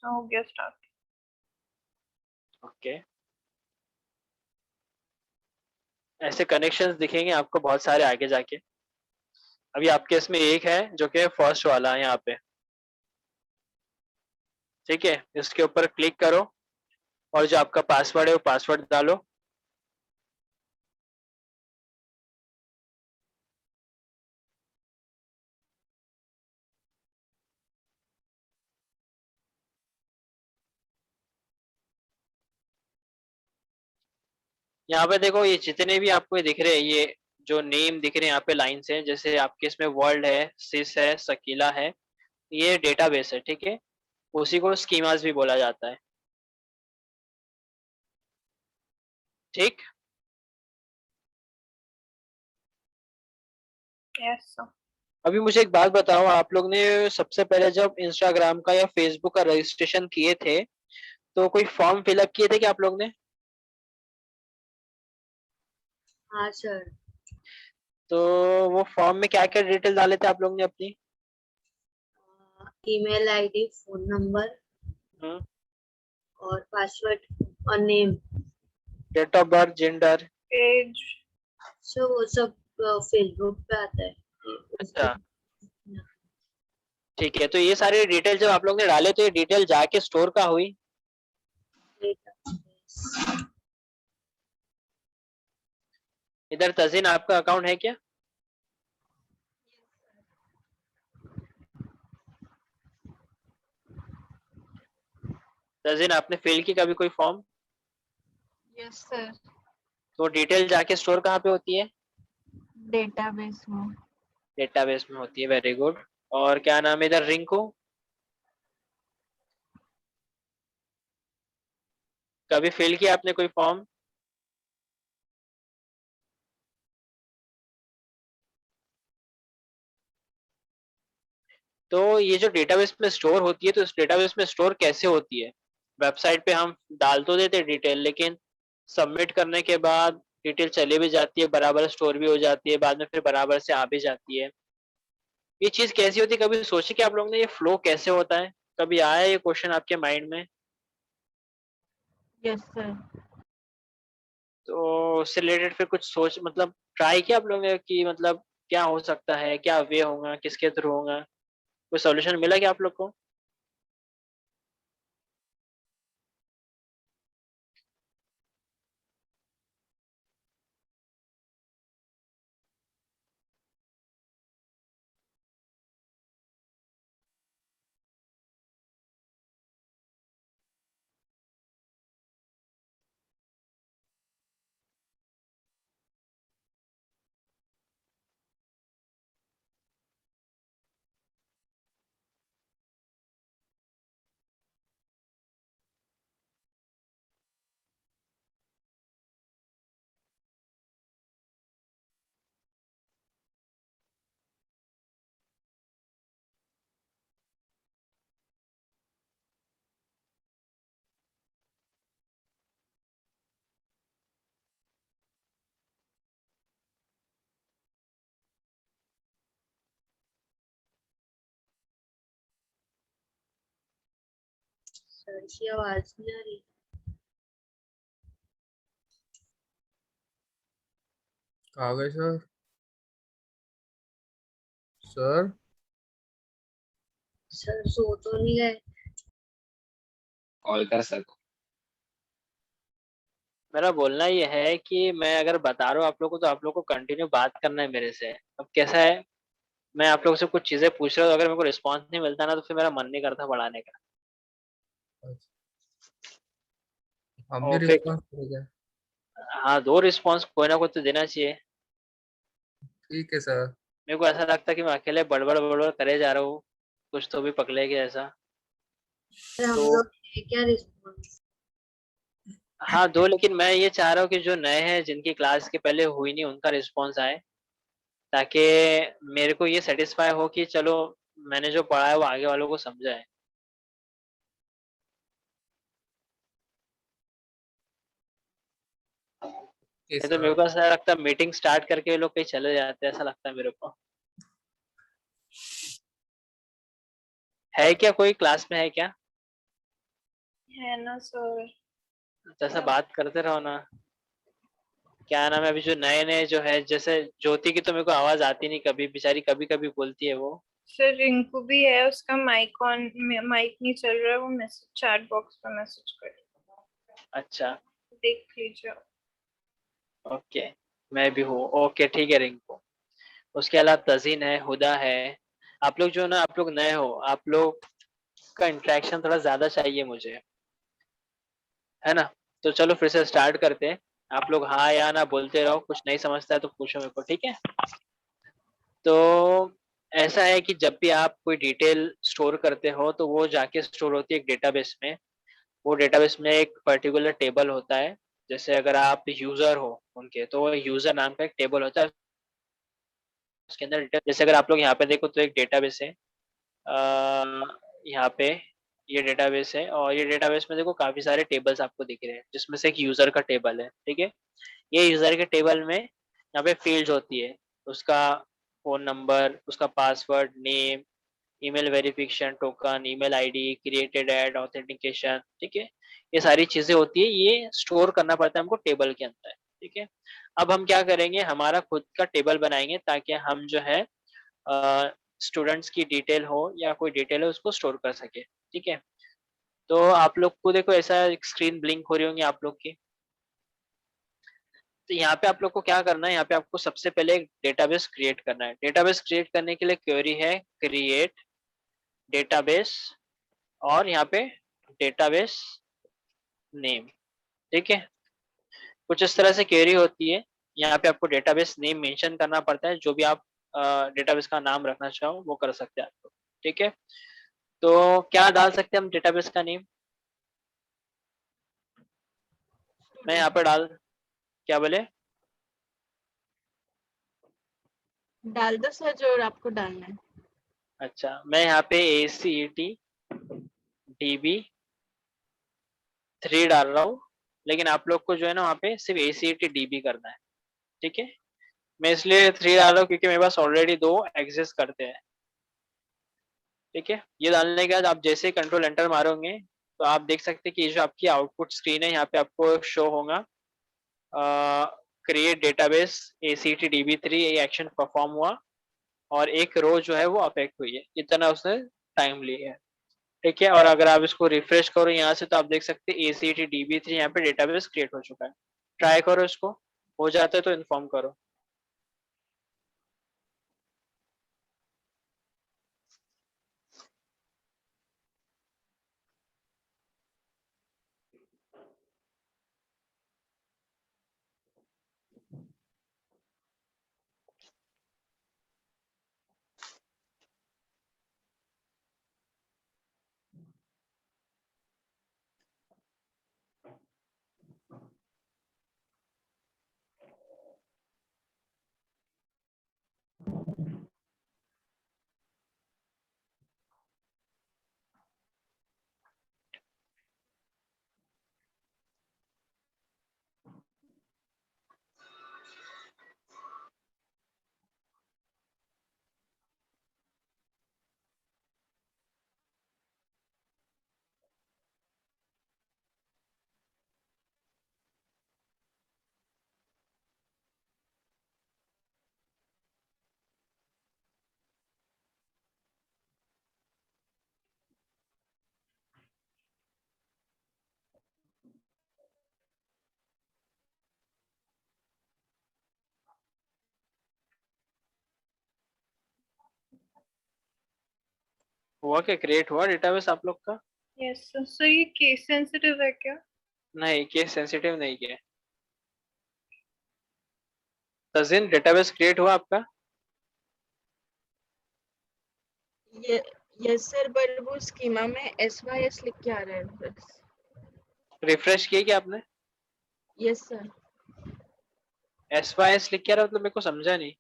हो गया start. Okay, ऐसे कनेक्शंस दिखेंगे आपको बहुत सारे आगे जाके। अभी आपके इसमें एक है जो कि फर्स्ट वाला है यहाँ पे, ठीक है। इसके ऊपर क्लिक करो और जो आपका पासवर्ड है वो पासवर्ड डालो। यहाँ पे देखो ये जितने भी आपको ये दिख रहे हैं, ये जो नेम दिख रहे हैं यहाँ पे लाइन से, जैसे आपके इसमें वर्ल्ड है, सिस है, सकीला है, ये डेटाबेस है, ठीक है। उसी को स्कीमास भी बोला जाता है, ठीक। Yes sir. अभी मुझे एक बात बताओ, आप लोग ने सबसे पहले जब इंस्टाग्राम का या फेसबुक का रजिस्ट्रेशन किए थे तो कोई फॉर्म फिलअप किए थे क्या आप लोग ने? हाँ सर। तो वो फॉर्म में क्या क्या डिटेल डाले थे आप लोग ने अपनी? Email ID, phone number hmm, और पासवर्ड और name. Date of birth, gender. Age. So वो सब फेसबुक पे आता है। अच्छा, ठीक है। तो ये सारी डिटेल जब आप लोग ने डाले तो ये डिटेल जाके स्टोर कहाँ हुई? इधर तजीन आपका अकाउंट है क्या? तजीन आपने फिल की कभी कोई फॉर्म? यस सर, तो डिटेल जाके स्टोर कहाँ पे होती है? डेटाबेस में। डेटाबेस में होती है, वेरी गुड। और क्या नाम है इधर रिंकू? कभी फिल किया आपने कोई फॉर्म? तो ये जो डेटाबेस में स्टोर होती है, तो इस डेटाबेस में स्टोर कैसे होती है? वेबसाइट पे हम डाल तो देते डिटेल, लेकिन सबमिट करने के बाद डिटेल चली भी जाती है, बराबर स्टोर भी हो जाती है, बाद में फिर बराबर से आ भी जाती है। ये चीज कैसी होती है, कभी सोचे कि आप लोगों ने ये फ्लो कैसे होता है? कभी आया ये क्वेश्चन आपके माइंड में? Yes sir. तो उससे रिलेटेड फिर कुछ सोच, मतलब ट्राई किया आप लोगों ने कि मतलब क्या हो सकता है, क्या वे होगा, किसके थ्रू होगा? कोई सॉल्यूशन मिला क्या आप लोग को? सर की आवाज नहीं आ रही। कहाँ गए सर? सर सर सो तो नहीं गए? कॉल कर सको। मेरा बोलना ये है कि मैं अगर बता रहा हूँ आप लोग को, तो आप लोग को कंटिन्यू बात करना है मेरे से। अब कैसा है, मैं आप लोगों से कुछ चीजें पूछ रहा हूँ, अगर मेरे को रिस्पॉन्स नहीं मिलता ना, तो फिर मेरा मन नहीं करता पढ़ाने का। हम भी और फिर रिस्पॉन्स करेंगे। हाँ, दो रिस्पॉन्स कोई ना कोई तो देना चाहिए। ठीक है सर। मेरे को ऐसा लगता है कि मैं अकेले बड़बड़ बड़बड़ करे जा रहा हूँ, कुछ तो भी पकड़ेगी ऐसा। सर हम तो लोग ने क्या रिस्पॉन्स? हाँ दो, लेकिन मैं ये चाह रहा हूँ कि जो नए हैं, जिनकी क्लास के पहले हुई नहीं, उनका रिस्पॉन्स आए, ताकि मेरे को ये सेटिस्फाई हो कि चलो मैंने जो पढ़ा है वो आगे वालों को समझा है। ओके नहीं तो मेरे सर। को ऐसा लगता है मीटिंग स्टार्ट करके ये लोग कहीं चले जाते हैं, ऐसा लगता है मेरे को। है क्या कोई क्लास में, है क्या? है ना सर। जैसा बात करते रहो ना। क्या नाम है अभी जो नए नए जो है, जैसे ज्योति की तो मेरे को आवाज आती नहीं कभी, बेचारी कभी कभी बोलती है वो। सर रिंकू भी है, उसका माइक ऑन, माइक नहीं चल रहा है, वो मैसेज चैट बॉक्स पे मैसेज कर, अच्छा देख लीजिए। ओके, मैं भी हूँ, ओके ठीक है रिंकू। उसके अलावा तजीन है, हुदा है। आप लोग जो ना, आप लोग नए हो, आप लोग का इंटरेक्शन थोड़ा ज्यादा चाहिए मुझे, है ना। तो चलो फिर से स्टार्ट करते हैं। आप लोग हाँ या ना बोलते रहो, कुछ नहीं समझता है तो पूछो मेरे को, ठीक है। तो ऐसा है कि जब भी आप कोई डिटेल स्टोर करते हो तो वो जाके स्टोर होती है एक डेटाबेस में। वो डेटाबेस में एक पर्टिकुलर टेबल होता है। जैसे अगर आप यूजर हो उनके, तो वो यूजर नाम का एक टेबल होता है। उसके अंदर जैसे अगर आप लोग यहाँ पे देखो तो एक डेटाबेस है। यहाँ पे ये डेटाबेस है, और ये डेटाबेस में देखो काफी सारे टेबल्स आपको दिख रहे हैं, जिसमें से एक यूजर का टेबल है, ठीक है। ये यूजर के टेबल में यहाँ पे फील्ड्स होती है। उसका फोन नंबर, उसका password, name, email verification, token, email ID, created at, authentication, ठीक है। ये सारी चीजें होती है, ये स्टोर करना पड़ता है हमको टेबल के अंदर, ठीक है। अब हम क्या करेंगे, हमारा खुद का टेबल बनाएंगे ताकि हम जो है स्टूडेंट्स की डिटेल हो या कोई डिटेल है उसको स्टोर कर सके, ठीक है। तो आप लोग को देखो ऐसा स्क्रीन ब्लिंक हो रही होंगी आप लोग की। तो यहाँ पे आप लोग को क्या करना है, यहाँ पे आपको सबसे पहले एक डेटाबेस क्रिएट करना है। डेटाबेस क्रिएट करने के लिए क्वेरी है क्रिएट डेटाबेस, और यहाँ पे डेटाबेस नेम, ठीक है। कुछ इस तरह से क्वेरी होती है। यहाँ पे आपको डेटाबेस नेम मेंशन करना पड़ता है, जो भी आप डेटाबेस का नाम रखना चाहो वो कर सकते हैं आप लोग, ठीक है। तो क्या डाल सकते हैं हम डेटाबेस का नेम, मैं यहाँ पे डाल, क्या बोले? डाल दो सर जो आपको डालना है। अच्छा, मैं यहाँ पे ACET DB3 डाल रहा हूँ। लेकिन आप लोग को जो है ना वहाँ पे सिर्फ ACET DB करना है, ठीक है। मैं इसलिए 3 डाल रहा हूँ क्योंकि मेरे पास ऑलरेडी 2 एग्जिस्ट करते हैं, ठीक है। ये डालने के बाद आप जैसे ही कंट्रोल एंटर मारोगे तो आप देख सकते हैं कि ये जो आपकी आउटपुट स्क्रीन है, यहाँ पे आपको शो होगा क्रिएट डेटाबेस ACET DB3, ये एक्शन परफॉर्म हुआ, और एक रो जो है वो अफेक्ट हुई है, इतना उसने टाइम लिया है, ठीक है। और अगर आप इसको रिफ्रेश करो यहाँ से तो आप देख सकते हैं ACET DB3 यहाँ पे डेटाबेस क्रिएट हो चुका है। ट्राई करो इसको, हो जाता है तो इन्फॉर्म करो। हुआ क्या, क्रिएट हुआ डेटाबेस आप लोग का? Yes sir. सर ये केस सेंसिटिव है क्या? नहीं, केस सेंसिटिव नहीं है। तजिन डेटाबेस क्रिएट हुआ आपका? ये यस सर, पर वो स्कीमा में SYS लिख के आ रहा है बस। रिफ्रेश किए क्या आपने? Yes sir. SYS लिख के आ रहा, मतलब मेरे को समझा नहीं।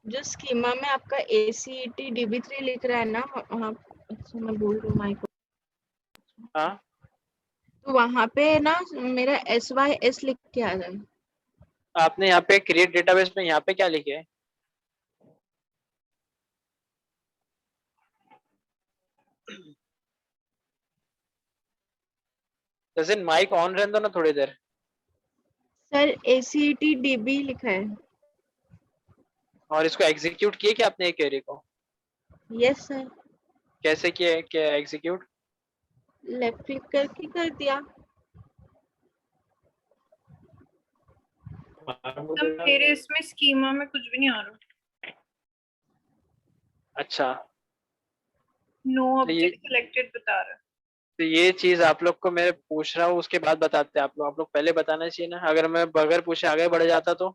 जो स्कीमा में आपका ACET DB3 लिख रहा है ना वहाँ, अच्छा मैं बोल रही हूँ माइक, हाँ, तो वहाँ पे ना मेरा SYS लिख के आ रहा है। आपने यहाँ पे क्रिएट डेटाबेस में यहाँ पे क्या लिखे है? तजिन माइक ऑन रहने दो ना थोड़ी देर। सर ACET DB लिखा है। और इसको एग्जीक्यूट किए क्या आपने क्वेरी को? यस सर, कैसे किया है क्या एग्जीक्यूट? लेफ्ट क्लिक करके कर दिया। तो मेरे इसमें स्कीमा में कुछ भी नहीं आ रहा। अच्छा, नो तो ये ऑब्जेक्ट सिलेक्टेड बता रहा है। तो ये चीज आप लोग को मैं पूछ रहा हूँ, उसके बाद बताते हैं आप लोग पहले बताना चाहिए ना। अगर मैं बगैर पूछे आगे बढ़ जाता तो।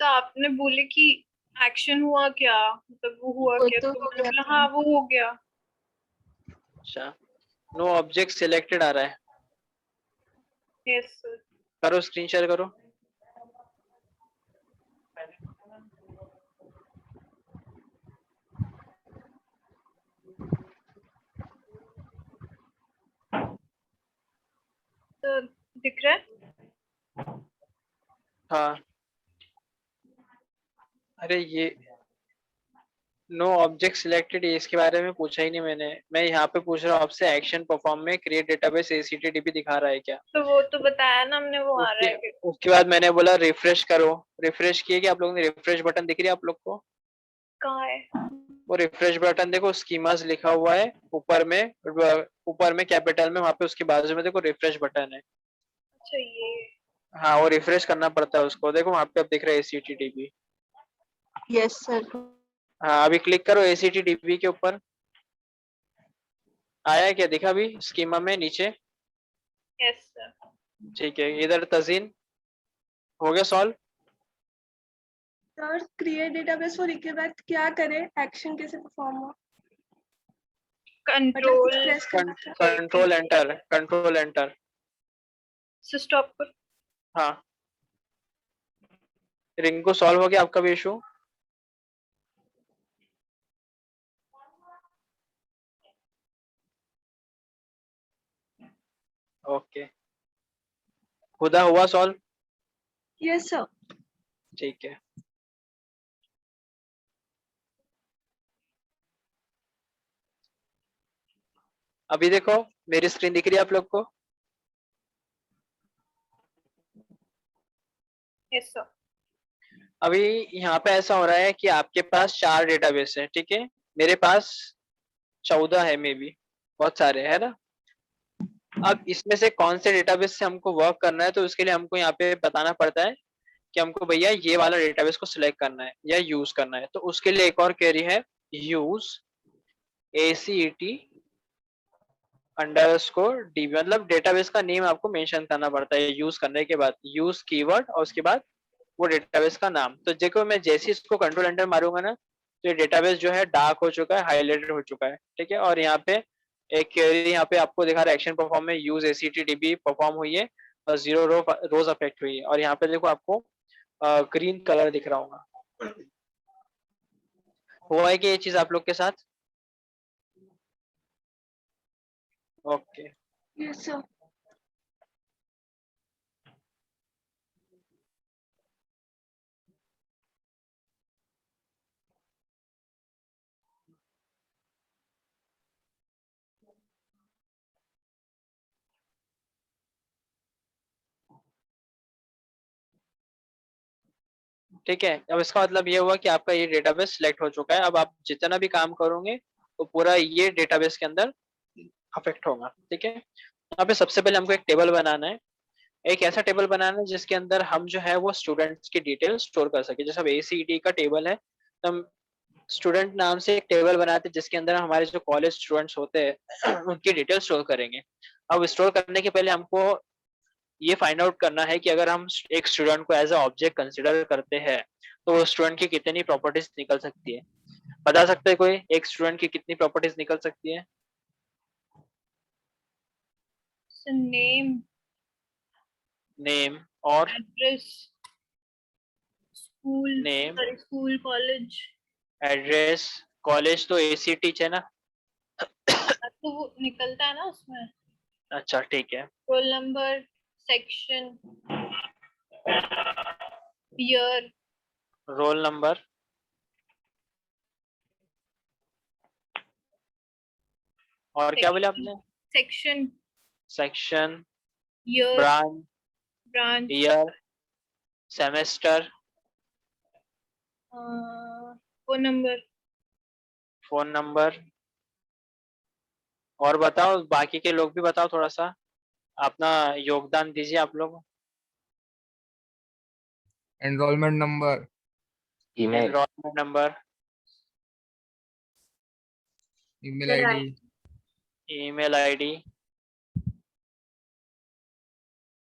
तो आपने बोले कि एक्शन हुआ क्या, मतलब वो हुआ वो क्या, तो तो हो मैंने गया बोला था। हाँ वो हो गया। अच्छा, नो ऑब्जेक्ट सिलेक्टेड आ रहा है। Yes sir. करो स्क्रीन शेयर करो। तो दिख रहा है? हाँ, अरे ये नो ऑब्जेक्ट सिलेक्टेड, इसके बारे में पूछा ही नहीं मैंने। मैं यहाँ पे पूछ रहा हूँ आपसे, एक्शन परफॉर्म में क्रिएट डेटाबेस ACTDB दिखा रहा है क्या? तो वो तो बताया ना हमने, वो आ रहा उसके है फिर। उसके बाद मैंने बोला रिफ्रेश करो। रिफ्रेश किए कि आप लोगों ने? रिफ्रेश बटन दिख रही है आप लोग को? कहाँ है? वो रिफ्रेश बटन देखो, स्कीमास लिखा हुआ है ऊपर में कैपिटल में, वहां पे उसके बाजू में देखो रिफ्रेश बटन है। अच्छा ये। हाँ, वो रिफ्रेश करना पड़ता है उसको। देखो वहां पे अब दिख रहा है ACTDB। Yes sir. हाँ, अभी क्लिक करो ACTDB के ऊपर। आया है क्या? दिखा अभी स्कीमा में नीचे? Yes sir. ठीक है, इधर तजीन हो गया solve. Sir create database for के बाद क्या करें, एक्शन कैसे परफॉर्म हो, मतलब कंट्रोल कुछ प्रेस करना था। Control enter. से स्टॉप कर। हाँ, रिंग सॉल्व हो गया आपका भी इशू। ओके, खुदा हुआ सॉल्व। Yes sir. ठीक है, अभी देखो मेरी स्क्रीन दिख रही है आप लोग को? Yes sir. अभी यहाँ पे ऐसा हो रहा है कि आपके पास 4 डेटाबेस है, ठीक है? मेरे पास 14 है, मे बी बहुत सारे है ना। अब इसमें से कौन से डेटाबेस से हमको वर्क करना है, तो उसके लिए हमको यहाँ पे बताना पड़ता है कि हमको भैया ये वाला डेटाबेस को सिलेक्ट करना है या यूज करना है। तो उसके लिए एक और क्वेरी है, यूज ACET अंडरस्कोर DB, मतलब डेटाबेस का नेम आपको मेंशन करना पड़ता है यूज करने के बाद। यूज कीवर्ड और उसके बाद वो डेटाबेस का नाम। तो देखो मैं जैसे ही इसको कंट्रोल एंटर मारूंगा ना, तो ये डेटाबेस जो है डार्क हो चुका है, हाईलाइटेड हो चुका है, ठीक है? और यहाँ पे एक क्वेरी यहाँ पे आपको दिखा रहा है, एक्शन परफॉर्म में यूज ACTDB परफॉर्म हुई है और 0 रोज अफेक्ट हुई है। और यहाँ पे देखो आपको ग्रीन कलर दिख रहा होगा। हुआ है कि ये चीज आप लोग के साथ? Okay, yes sir. ठीक है। अब इसका मतलब ये हुआ कि आपका ये डेटाबेस सिलेक्ट हो चुका है। अब आप जितना भी काम करोगे तो पूरा ये डेटाबेस के अंदर अफेक्ट होगा, ठीक है? यहाँ पे सबसे पहले हमको एक टेबल बनाना है। एक ऐसा टेबल बनाना है जिसके अंदर हम जो है वो स्टूडेंट्स की डिटेल स्टोर कर सके। जैसे अब ACET का टेबल है, तो हम स्टूडेंट नाम से एक टेबल बनाते हैं जिसके अंदर हमारे जो कॉलेज स्टूडेंट्स होते हैं उनकी डिटेल स्टोर करेंगे। अब स्टोर करने के पहले हमको ये फाइंड आउट करना है कि अगर हम एक स्टूडेंट को एज अ ऑब्जेक्ट कंसिडर करते हैं तो वो स्टूडेंट की कितनी प्रॉपर्टीज निकल सकती है? बता सकते हैं कोई एक स्टूडेंट की कितनी प्रॉपर्टीज निकल सकती है? नेम, नेम और address, school, name, sorry school, college. Address, college तो ACT है ना? तो वो निकलता है ना उसमें। अच्छा ठीक है, roll number, section, year, roll number और क्या बोले आपने? Section, section, year, branch, branch, year, semester, phone number. Phone number. और बताओ, बाकी के लोग भी बताओ, थोड़ा सा अपना योगदान दीजिए आप लोग। Enrolment number, email, enrolment number, email Email ID, email ID,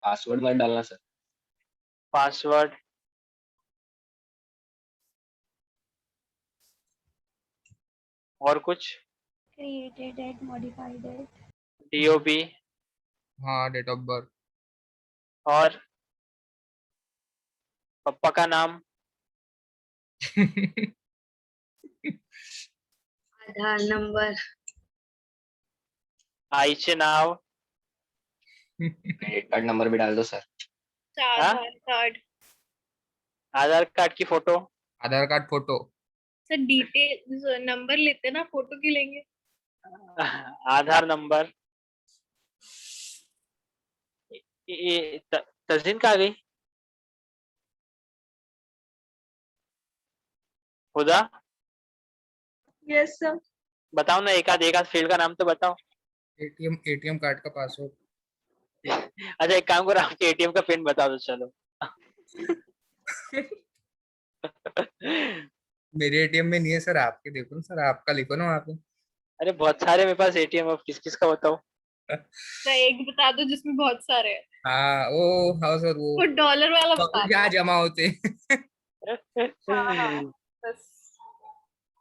password मत डालना सर। पासवर्ड, और कुछ? created it, modified it, DOB, हाँ डेट ऑफ बर्थ, और पप्पा का नाम, आधार नंबर, आईचे नाव, क्रेडिट कार्ड नंबर भी डाल दो sir. Aadhaar card. Aadhaar card की photo, Aadhaar card photo, sir detail number लेते ना, फोटो क्यों लेंगे? आधार नंबर। तस्वीर कहाँ गई? खुदा, यस सर। बताओ ना, एक आध फील्ड का नाम तो बताओ। एटीएम कार्ड का पासवर्ड, अच्छा एक काम करो, आपके एटीएम का पिन बता दो चलो। मेरे एटीएम में नहीं है सर, आपके देखो ना सर, आपका लिखो ना वहाँ पे। अरे बहुत सारे मेरे पास एटीएम, अब किस किस का बताओ? सर एक बता दो जिसमें बहुत सारे हैं। हाँ वो, हाँ सर वो वो डॉलर वाला बता दो। यहाँ जमा होते हाँ, बस।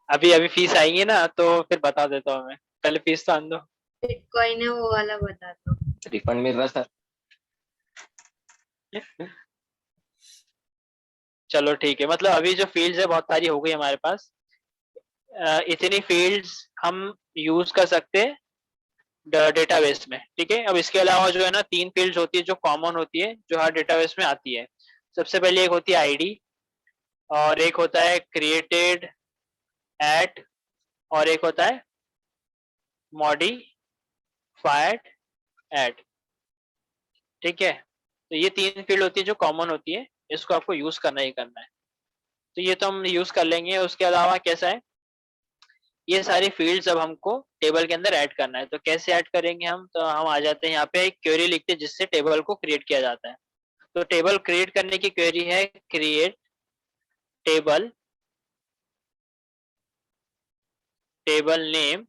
अभी अभी फीस आएंगे ना तो फिर बता देता हूँ मैं, पहले फीस तो आन दो। बिटकॉइन है वो वाला बता दो। रिफंड मिल रहा सर। चलो ठीक है, मतलब अभी जो फील्ड्स है बहुत सारी हो गई हमारे पास। इतनी फील्ड्स हम यूज कर सकते हैं डेटाबेस में, ठीक है। अब इसके अलावा जो है ना, 3 फील्ड्स होती है जो कॉमन होती है, जो हर डेटाबेस में आती है। सबसे पहले एक होती है आईडी, और एक होता है क्रिएटेड एट, और एक होता है मॉडिफाइड एट, ठीक है। तो ये 3 फील्ड होती है जो कॉमन होती है, इसको आपको यूज करना ही करना है। तो ये तो हम यूज कर लेंगे। उसके अलावा कैसा है, ये सारी फील्ड्स अब हमको टेबल के अंदर ऐड करना है। तो कैसे ऐड करेंगे हम, तो हम आ जाते हैं यहाँ पे, एक क्वेरी लिखते हैं जिससे टेबल को क्रिएट किया जाता है। तो टेबल क्रिएट करने की क्वेरी है क्रिएट टेबल, टेबल नेम,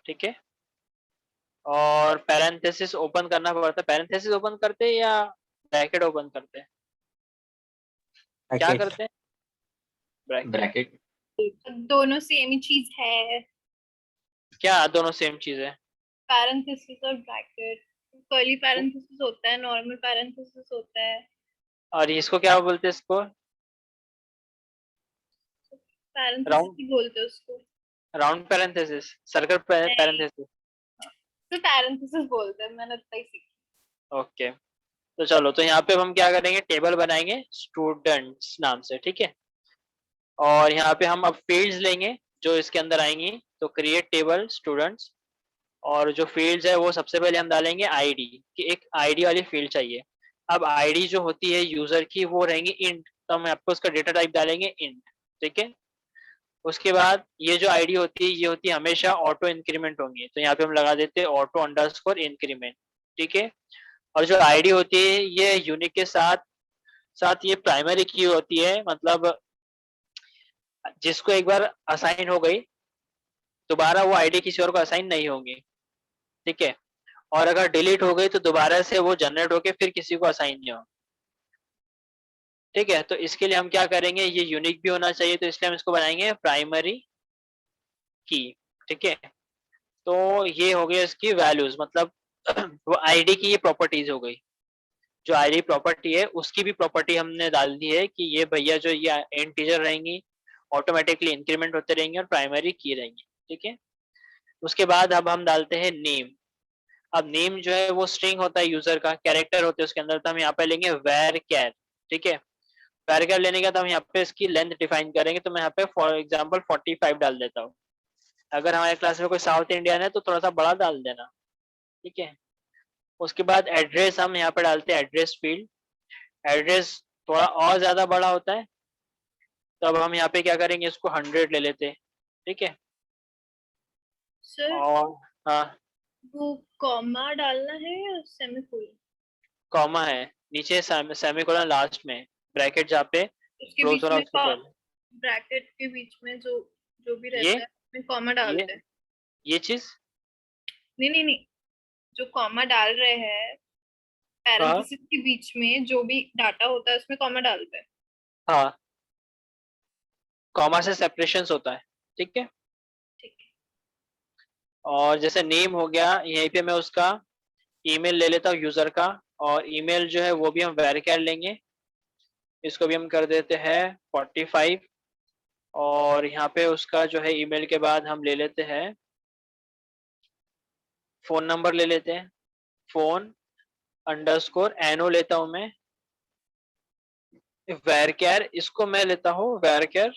ठीक है। और पैरेंथेसिस ओपन करना पड़ता है। पैरेंथेसिस ओपन करते हैं या ब्रैकेट ओपन करते हैं? क्या करते हैं? ब्रैकेट। ब्रैकेट। दोनों सेम ही चीज है। क्या दोनों सेम चीज है? पैरेंथेसिस और ब्रैकेट। कर्ली पैरेंथेसिस होता है, नॉर्मल पैरेंथेसिस होता है। और इसको क्या बोलते हैं? इसको पैरेंथेसिस राउंड, ही बोलते हैं उसको। Round parenthesis, circle parenthesis. तो पैरेंथेसिस बोलते हैं, मैंने इतना ही सीखा। ओके, तो चलो, तो यहाँ पे हम क्या करेंगे, टेबल बनाएंगे स्टूडेंट्स नाम से, ठीक है। और यहाँ पे हम अब फील्ड्स लेंगे जो इसके अंदर आएंगी। तो क्रिएट टेबल स्टूडेंट्स, और जो फील्ड्स है वो सबसे पहले हम डालेंगे आईडी, कि एक आईडी वाली फील्ड चाहिए। अब आईडी जो होती है यूजर की वो रहेंगी इंट, तो हम आपको उसका डेटा टाइप डालेंगे इंट, ठीक है। उसके बाद ये जो आईडी होती है ये होती है हमेशा ऑटो इंक्रीमेंट होंगी, तो यहाँ पे हम लगा देते हैं ऑटो अंडरस्कोर इंक्रीमेंट, ठीक है। और जो आईडी होती है ये यूनिक के साथ साथ ये प्राइमरी की होती है, मतलब जिसको एक बार असाइन हो गई दोबारा वो आईडी किसी और को असाइन नहीं होंगी, ठीक है। और अगर डिलीट हो गई तो दोबारा से वो जनरेट होके फिर किसी को असाइन नहीं होगी, ठीक है। तो इसके लिए हम क्या करेंगे, ये यूनिक भी होना चाहिए, तो इसलिए हम इसको बनाएंगे प्राइमरी की, ठीक है। तो ये हो गया इसकी वैल्यूज, मतलब वो आईडी की ये प्रॉपर्टीज हो गई। जो आईडी प्रॉपर्टी है उसकी भी प्रॉपर्टी हमने डाल दी है कि ये भैया जो ये इंटीजर रहेंगी, ऑटोमेटिकली इंक्रीमेंट होते रहेंगे और प्राइमरी की रहेंगी, ठीक है। उसके बाद अब हम डालते हैं नेम। अब नेम जो है वो स्ट्रिंग होता है, यूजर का कैरेक्टर होते हैं उसके अंदर, तो हम यहाँ पे लेंगे वेर कैर, ठीक है। वेर कैर लेने के बाद हम यहाँ पे इसकी लेंथ डिफाइन करेंगे, तो मैं यहाँ पे फॉर एग्जांपल 45 डाल देता हूँ, अगर हमारे क्लास में कोई साउथ इंडियन है तो थोड़ा सा बड़ा डाल देना, ठीक है। उसके बाद एड्रेस हम यहाँ पे डालते हैं, एड्रेस फील्ड। एड्रेस थोड़ा और ज्यादा बड़ा होता है, तो अब हम यहाँ पे क्या करेंगे, इसको 100 ले लेते हैं, ठीक है। सर और हाँ, वो कॉमा डालना है या सेमीकोलन? कॉमा है नीचे, सेमीकोलन लास्ट में, ब्रैकेट जहाँ पे उसके क्लोज बीच हो रहा है में उसके पहले। ब्रैकेट के बीच में जो जो भी ये रहता है उसमें कॉमा डालते हैं। ये चीज, नहीं नहीं नहीं, जो कॉमा डाल रहे हैं हाँ पैरेंथेसिस के बीच में जो भी डाटा होता है उसमें कॉमा डालते हैं। हाँ, कॉमा से सेपरेशन होता है, ठीक है। ठीक है। और जैसे नेम हो गया, यहीं पे मैं उसका ईमेल ले लेता हूँ यूजर का, और ईमेल जो है वो भी हम वेरिफाई लेंगे, इसको भी हम कर देते हैं 45। और यहाँ पे उसका जो है ईमेल के बाद हम ले लेते हैं फोन नंबर ले लेते हैं, फोन अंडरस्कोर एनो लेता हूँ मैं, वेरकेर इसको मैं लेता हूँ वेरकेर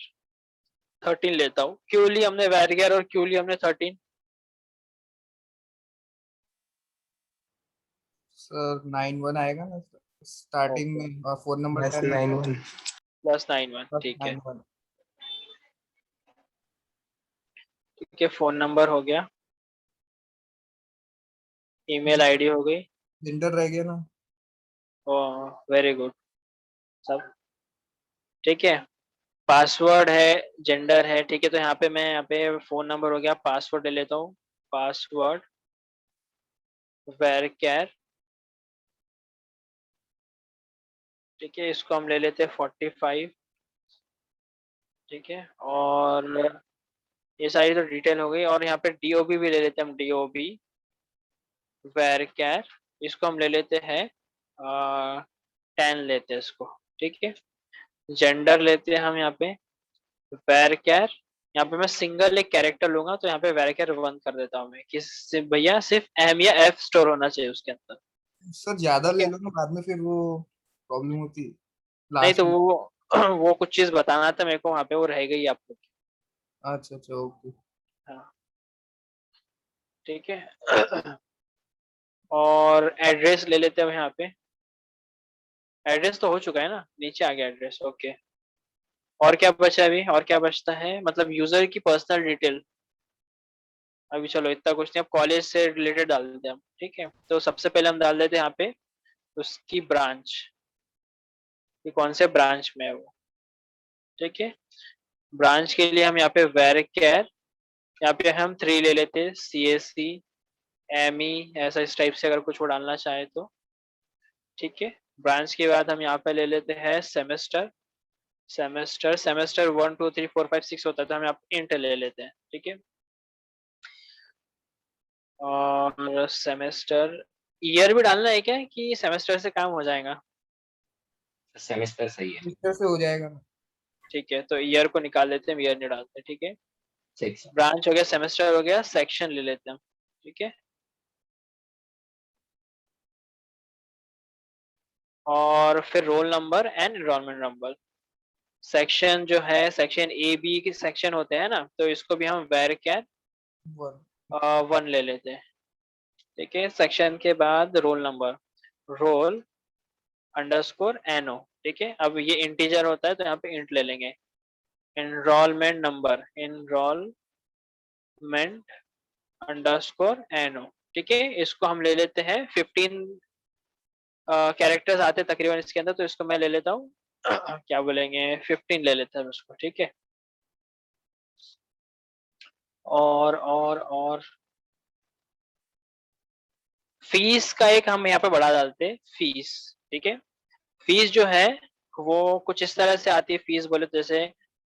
13 लेता हूँ। क्यों ली हमने वेरकेर और क्यों ली हमने 13? सर 91 आएगा ना स्टार्टिंग ओके, में, और फोन नंबर प्लस 10 नाइन रहेगा, वन +91, प्लस ठीक है। 91। ठीक है, फोन नंबर हो गया, ईमेल आईडी हो गई। जेंडर रह गया ना। ओह वेरी गुड, सब ठीक है। पासवर्ड है, जेंडर है, ठीक है। तो यहाँ पे मैं, यहाँ पे फोन नंबर हो गया, पासवर्ड ले लेता हूँ, पासवर्ड वेरकेर, ठीक है। इसको हम ले लेते हैं 45, ठीक है। और ये सारी तो डिटेल हो गई, और यहाँ पे डीओबी भी ले लेते हैं हम, डीओबी वेरकेर, इसको हम ले लेते हैं 10 लेते हैं इसको, ठीक है। जेंडर लेते हैं हम यहाँ पे वेरकेर, यहाँ पे मैं सिंगल एक कैरेक्टर लूंगा, तो यहाँ पे वेरकेर 1 कर देता हूँ मैं, कि भैया सिर्फ एम या एफ स्टोर होना चाहिए उसके अंदर, सर ज्यादा ठीक ले है। लो ना, बाद में फिर वो प्रॉब्लम होती है नहीं लास्ट तो में। वो वो कुछ चीज बताना था मेरे को वहाँ पे, वो रह गई आप लोग की। अच्छा अच्छा, ओके। हाँ, ठीक है। और एड्रेस ले लेते हैं हम यहाँ पे, एड्रेस तो हो चुका है ना, नीचे आ गया एड्रेस, ओके। और क्या बचा अभी, और क्या बचता है, मतलब यूजर की पर्सनल डिटेल। अभी चलो इतना कुछ नहीं, अब कॉलेज से रिलेटेड डाल देते हैं हम, ठीक है। तो सबसे पहले हम डाल देते हैं यहाँ पे उसकी ब्रांच, कि कौन से ब्रांच में है वो, ठीक है। ब्रांच के लिए हम यहाँ पे वेर केयर, यहाँ पे हम 3 ले लेते हैं, CSC ME, ऐसा इस टाइप से अगर कुछ वो डालना चाहे तो, ठीक है। ब्रांच के बाद हम यहाँ पे ले लेते हैं सेमेस्टर, सेमेस्टर 1 2 3 4 5 6 होता है, तो हम यहाँ पे इंट ले लेते हैं, ठीक है। और सेमेस्टर, ईयर भी डालना है क्या, कि सेमेस्टर से काम हो जाएगा? सेमेस्टर सही है। इस तरह से हो जाएगा ना। ठीक है, तो ईयर को निकाल लेते हैं, ईयर नहीं डालते, ठीक है। 6 ब्रांच हो गया, सेमेस्टर हो गया, सेक्शन ले लेते हैं, ठीक है। और फिर roll number and enrolment number. Section जो है, सेक्शन A B के सेक्शन होते हैं ना, तो इसको भी हम वेर कैर 1 ले लेते हैं, ठीक है। सेक्शन के बाद roll number, roll underscore NO, ठीक है। अब ये इंटीजर होता है तो यहाँ पे इंट ले लेंगे। Enrolment number, enrolment underscore NO, ठीक है। इसको हम ले लेते हैं 15 कैरेक्टर्स आते हैं तकरीबन इसके अंदर, तो इसको मैं ले लेता हूँ क्या बोलेंगे, 15 ले लेते हैं उसको, ठीक है। और फीस का एक हम यहाँ पे बढ़ा डालते हैं, फीस, ठीक है। फीस जो है वो कुछ इस तरह से आती है, फीस बोले तो जैसे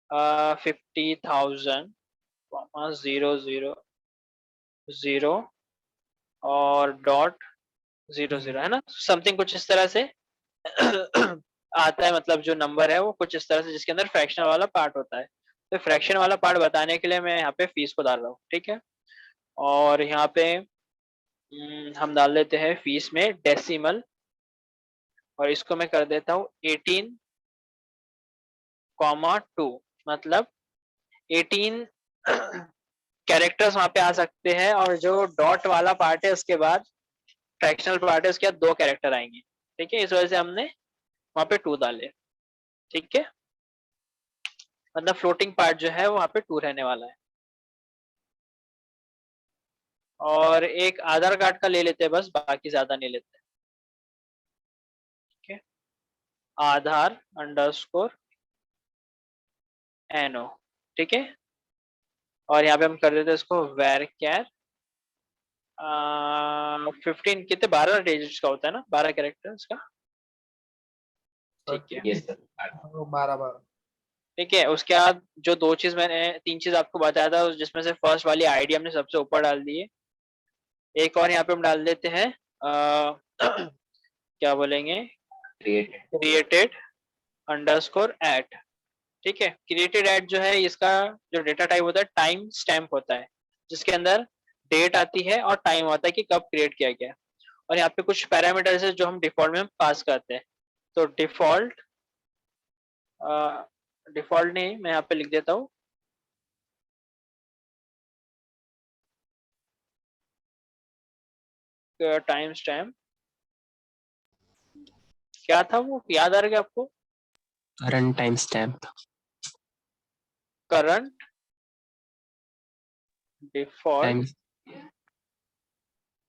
50,000 000 और .00 है ना, समथिंग कुछ इस तरह से आता है, मतलब जो नंबर है वो कुछ इस तरह से, जिसके अंदर फ्रैक्शन वाला पार्ट होता है। तो फ्रैक्शन वाला पार्ट बताने के लिए मैं यहाँ पे फीस को डाल रहा हूँ, ठीक है। और यहाँ पे हम डाल देते हैं फीस में डेसिमल, और इसको मैं कर देता हूँ 18,2, मतलब 18 कैरेक्टर्स वहां पे आ सकते हैं, और जो डॉट वाला पार्ट है उसके बाद फ्रैक्शनल पार्ट है उसके बाद 2 कैरेक्टर आएंगे। ठीक है, इस वजह से हमने वहां पे 2 डाले। ठीक है, मतलब फ्लोटिंग पार्ट जो है वहां पे 2 रहने वाला है। और एक आधार कार्ड का ले लेते हैं बस, बाकी ज्यादा नहीं लेते। ठीक है, आधार अंडरस्कोर एनो। ठीक है, और यहाँ पे हम कर देते हैं इसको वेर कैर 15 कितने 12 डिजिट्स का होता है ना, 12 कैरेक्टर्स का। ठीक है, यस सर। 12 ठीक है। उसके बाद जो 2 चीज मैंने 3 चीज आपको बताया था, जिसमें से फर्स्ट वाली आईडी हमने सबसे ऊपर डाल दी है। एक और यहाँ पे हम डाल देते हैं क्या बोलेंगे, क्रिएटेड। Created underscore eight. ठीक है, क्रिएटेड एट जो है इसका जो डेटा टाइप होता है टाइम स्टैम्प होता है, जिसके अंदर डेट आती है और टाइम आता है कि कब क्रिएट किया गया। और यहाँ पे कुछ पैरामीटर्स है जो हम डिफॉल्ट में हम पास करते हैं। तो डिफॉल्ट डिफॉल्ट नहीं, मैं यहाँ पे लिख देता हूँ टाइम स्टैम्प। क्या था वो, याद आ रहा है आपको? Current time stamp. Current default time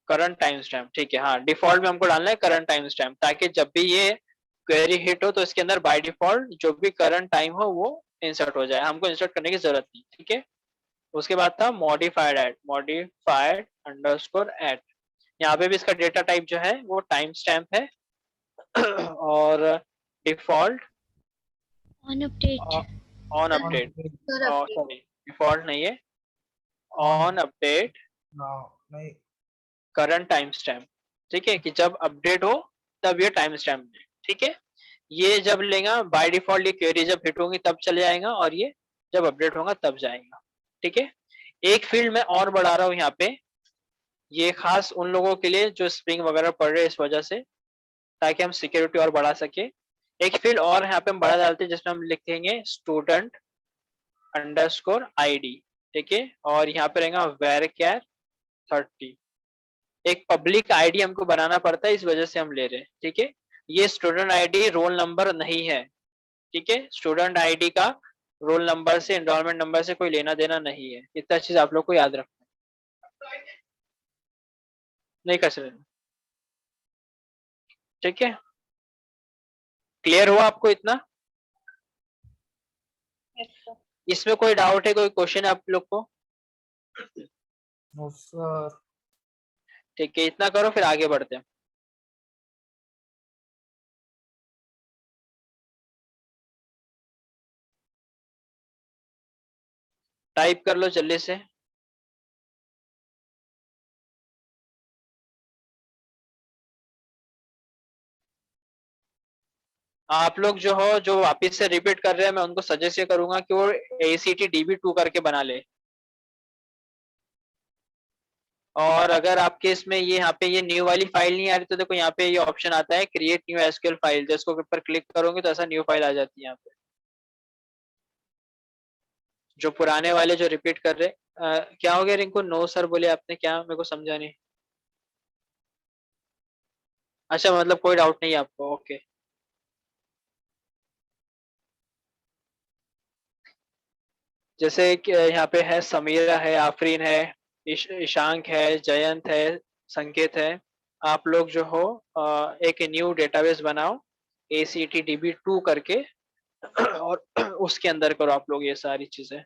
current time stamp. ठीक है, हाँ, डिफॉल्ट में हमको डालना है करंट टाइम स्टैम्प, ताकि जब भी ये क्वेरी हिट हो तो इसके अंदर बाय डिफॉल्ट जो भी करंट टाइम हो वो इंसर्ट हो जाए, हमको इंसर्ट करने की जरूरत नहीं। ठीक है, उसके बाद था modified at, modified underscore at. यहाँ पे भी इसका डेटा टाइप जो है वो टाइम स्टैम्प है और default On update. On update, sir update sorry default नहीं है, ऑन अपडेट नहीं करंट टाइम स्टैम्प। ठीक है, कि जब अपडेट हो तब ये टाइम स्टैम्प दे। ठीक है, ये जब लेगा बाय डिफॉल्ट, ये क्वेरी जब हिट होंगी तब चले जाएगा, और ये जब अपडेट होगा तब जाएगा। ठीक है, एक फील्ड में और बढ़ा रहा हूँ यहाँ पे, ये खास उन लोगों के लिए जो स्प्रिंग वगैरह पढ़ रहे हैं इस वजह से, ताकि हम सिक्योरिटी और बढ़ा सके। एक फील्ड और यहाँ पे हम बढ़ा डालते हैं जिसमें हम लिखेंगे स्टूडेंट अंडरस्कोर आईडी। ठीक है, और यहाँ पे रहेगा वेर कैर 30। एक पब्लिक आईडी हमको बनाना पड़ता है, इस वजह से हम ले रहे हैं। ठीक है, ये स्टूडेंट आईडी रोल नंबर नहीं है। ठीक है, स्टूडेंट आईडी का रोल नंबर से, एनरोलमेंट नंबर से कोई लेना देना नहीं है। इतना चीज आप लोग को याद रखना है, नहीं कर सकते। ठीक है, क्लियर हुआ आपको इतना? Yes, sir. इसमें कोई डाउट है, कोई क्वेश्चन है आप लोग को? सर ठीक है, इतना करो फिर आगे बढ़ते हैं। टाइप कर लो जल्दी से। आप लोग जो हो, जो वापस से रिपीट कर रहे हैं, मैं उनको सजेस्ट ये करूंगा कि वो ACT DB2 करके बना ले। और अगर आपके इसमें ये यहाँ पे ये न्यू वाली फाइल नहीं आ रही तो देखो यहाँ पे ये ऑप्शन आता है क्रिएट न्यू SQL फाइल, जिसको ऊपर क्लिक करोगे तो ऐसा न्यू फाइल आ जाती है यहाँ पे। जो पुराने वाले जो रिपीट कर रहे क्या हो गया रिंकू? नो सर बोले आपने, क्या मेरे को समझा नहीं। अच्छा, मतलब कोई डाउट नहीं है आपको, ओके। जैसे कि यहाँ पे है समीरा है, आफरीन है, ईशांक है, जयंत है, संकेत है। आप लोग जो हो एक न्यू डेटाबेस बनाओ ACT DB2 करके और उसके अंदर करो आप लोग ये सारी चीजें।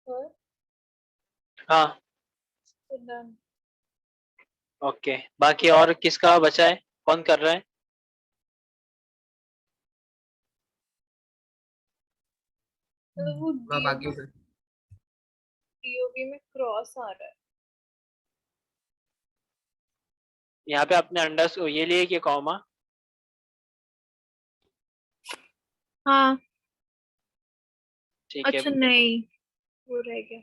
और हाँ तो done। ओके, बाकी और किसका बचा है, कौन कर रहा है? तो वो बाकी डीओबी में क्रॉस आ रहा है। यहाँ पे आपने अंडर ये लिए कि कॉमा? हाँ ठीक है। अच्छा नहीं, वो रह गया।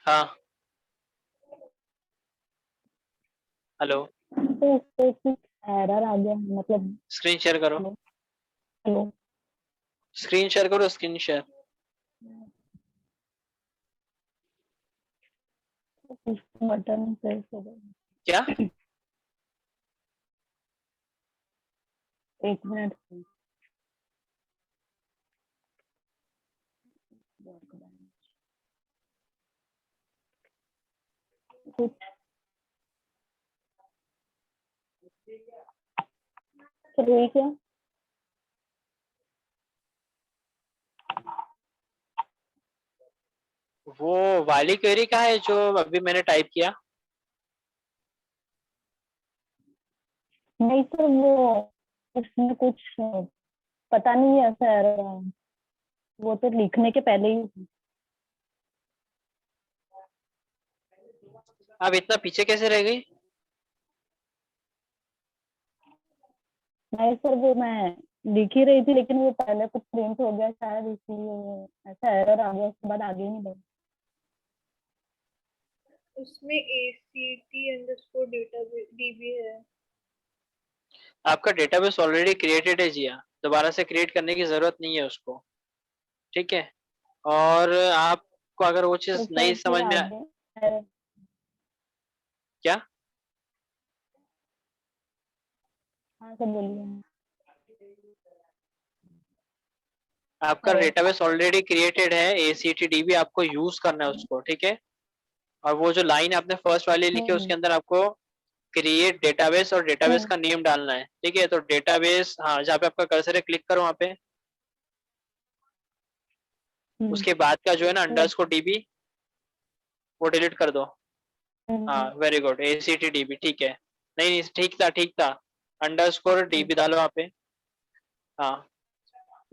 हाँ हेलो, तो उससे कुछ एरर आ गया, मतलब स्क्रीन शेयर करो, हेलो स्क्रीन शेयर करो, स्क्रीन शेयर। बटन प्रेस हो गया। क्या? 1 मिनट कुछ चलो ये क्या वो वाली क्वेरी का है जो अभी मैंने टाइप किया? नहीं सर, वो उसमें कुछ पता नहीं है, ऐसा एरर आया। वो तो लिखने के पहले ही अब इतना पीछे कैसे रह गई? नहीं सर, वो मैं लिख ही रही थी लेकिन वो पहले कुछ प्रिंट हो गया शायद, इसलिए वो ऐसा एरर आ गया, उसके बाद आगे ही नहीं बढ़ा। उसमें ACT अंडरस्कोर डेटा DB है। आपका डेटाबेस ऑलरेडी क्रिएटेड है जिया, दोबारा से क्रिएट करने की जरूरत नहीं है उसको, ठीक है? और आपको अगर वो तो चीज नहीं सर फिर समझ में आगे error- क्या? हाँ सर बोलिए। आपका हेलो डेटाबेस ऑलरेडी क्रिएटेड है, ACTDB आपको यूज करना है उसको, ठीक है? और वो जो लाइन आपने फर्स्ट वाली लिखी है उसके अंदर आपको क्रिएट डेटाबेस और डेटाबेस का नेम डालना है, ठीक है? तो डेटाबेस, हाँ जहाँ पे आपका कर्सर है क्लिक करो वहाँ पे, उसके बाद का जो है ना अंडरस्कोर DB, वो डिलीट कर दो। हाँ वेरी गुड, ACTDB, ठीक है। नहीं नहीं ठीक था, ठीक था, अंडरस्कोर DB डालो वहाँ पे। हाँ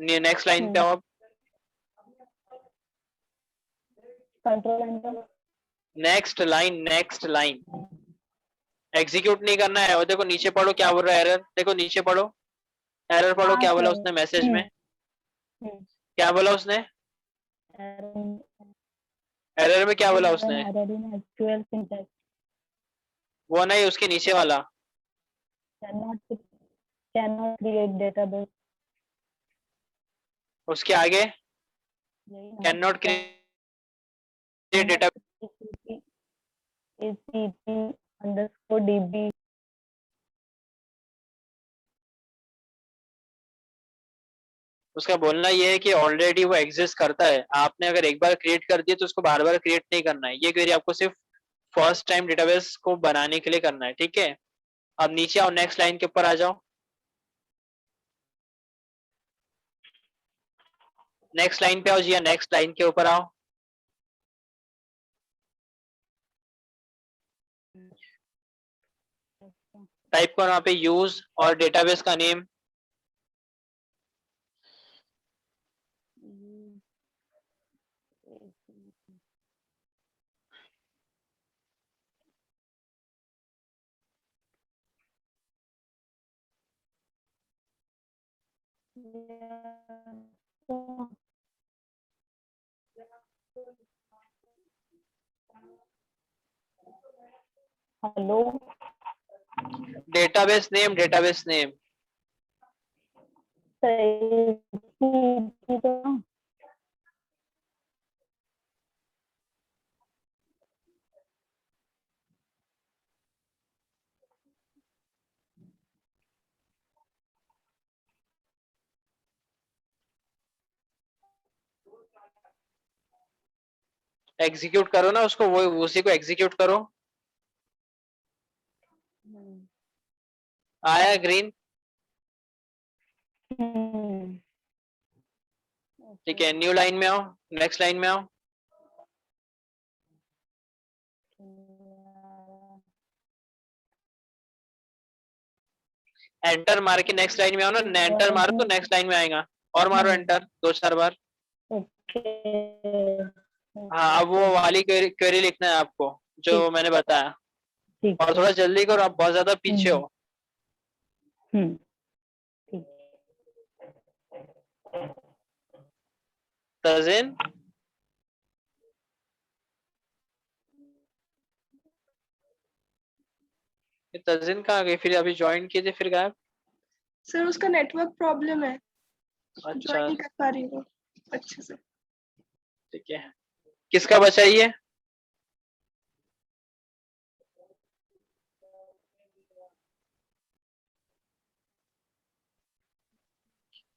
नेक्स्ट लाइन पे आओ अब। Control enter. Next line execute नहीं करना है। और देखो नीचे पढ़ो क्या बोल रहा है, एरर देखो नीचे पढ़ो, एरर पढ़ो, हाँ क्या बोला सर। उसने मैसेज में, क्या बोला उसने? एरर में क्या बोला उसने? एरर इन एसक्यूएल सिंटैक्स वो नहीं, उसके नीचे वाला। cannot create database। उसके आगे यही ना can not create data. ACT_DB। उसका बोलना ये है कि ऑलरेडी वो एग्जिस्ट करता है, आपने अगर एक बार क्रिएट कर दिया तो उसको बार बार क्रिएट नहीं करना है। ये क्वेरी आपको सिर्फ फर्स्ट टाइम डेटाबेस को बनाने के लिए करना है, ठीक है? अब नीचे आओ, नेक्स्ट लाइन के ऊपर आ जाओ, नेक्स्ट लाइन पे आओ जी, नेक्स्ट लाइन के ऊपर आओ। टाइप करो वहाँ पे यूज और डेटाबेस का name. Hello database name, database name. Execute करो ना उसको, वो उसी को एग्जीक्यूट करो। आया ग्रीन? ठीक है, न्यू लाइन में आओ, नेक्स्ट लाइन में आओ। एंटर मार के नेक्स्ट लाइन में आओ ना, एंटर मारो तो नेक्स्ट लाइन में आएगा, और मारो एंटर 2-4 बार। हाँ, अब वो वाली क्वेरी लिखना है आपको जो मैंने बताया, और थोड़ा जल्दी करो, आप बहुत ज्यादा पीछे हो। तजिन, तजिन कहाँ गई फिर? अभी ज्वाइन किए थे फिर गायब। सर उसका नेटवर्क प्रॉब्लम है, ज्वाइन अच्छा नहीं कर पा रही हूँ अच्छे से। ठीक है, किसका बचा ये?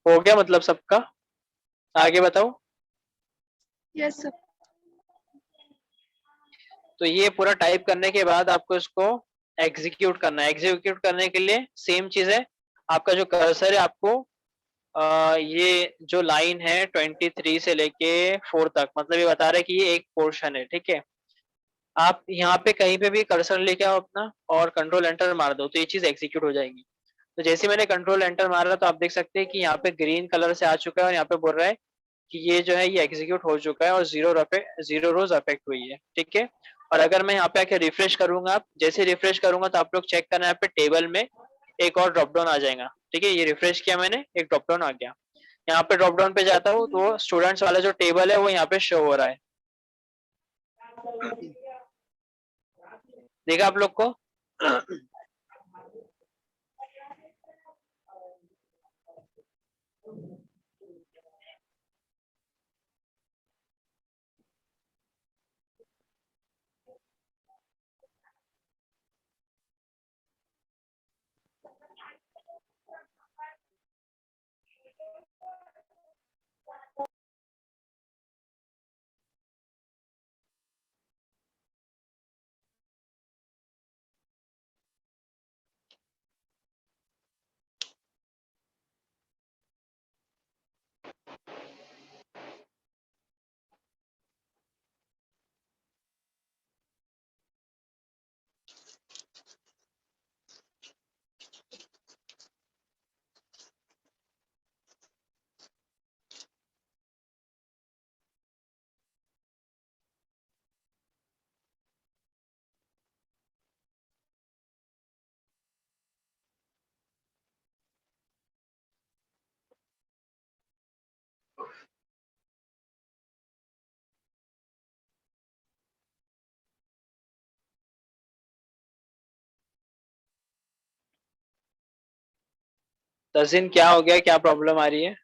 हो गया मतलब सबका? आगे बताओ। Yes sir. तो ये पूरा टाइप करने के बाद आपको इसको एग्जीक्यूट करना है। एग्जीक्यूट करने के लिए सेम चीज है, आपका जो कर्सर है आपको ये जो लाइन है 23 से लेके 4 तक, मतलब ये बता रहा है कि ये एक पोर्शन है, ठीक है। आप यहाँ पे कहीं पे भी कर्सर लेके आओ अपना और कंट्रोल एंटर मार दो तो ये चीज एग्जीक्यूट हो जाएगी। तो जैसे मैंने कंट्रोल एंटर मारा तो आप देख सकते हैं कि यहाँ पे ग्रीन कलर से आ चुका है और यहाँ पे बोल रहा है कि ये जो है ये एग्जीक्यूट हो चुका है और 0 रोज अफेक्ट हुई है, ठीक है। और अगर मैं यहाँ पे आके रिफ्रेश करूंगा, आप जैसे रिफ्रेश करूंगा तो आप लोग चेक करना, यहाँ पे टेबल में एक और ड्रॉप डाउन आ जाएगा, ठीक है। ये रिफ्रेश किया मैंने, एक ड्रॉप डाउन आ गया। यहाँ पे ड्रॉप डाउन पे जाता हूँ तो स्टूडेंट्स वाला जो टेबल है वो यहाँ पे शो हो रहा है, देखा आप लोग को? तजिन क्या हो गया, क्या प्रॉब्लम आ रही है?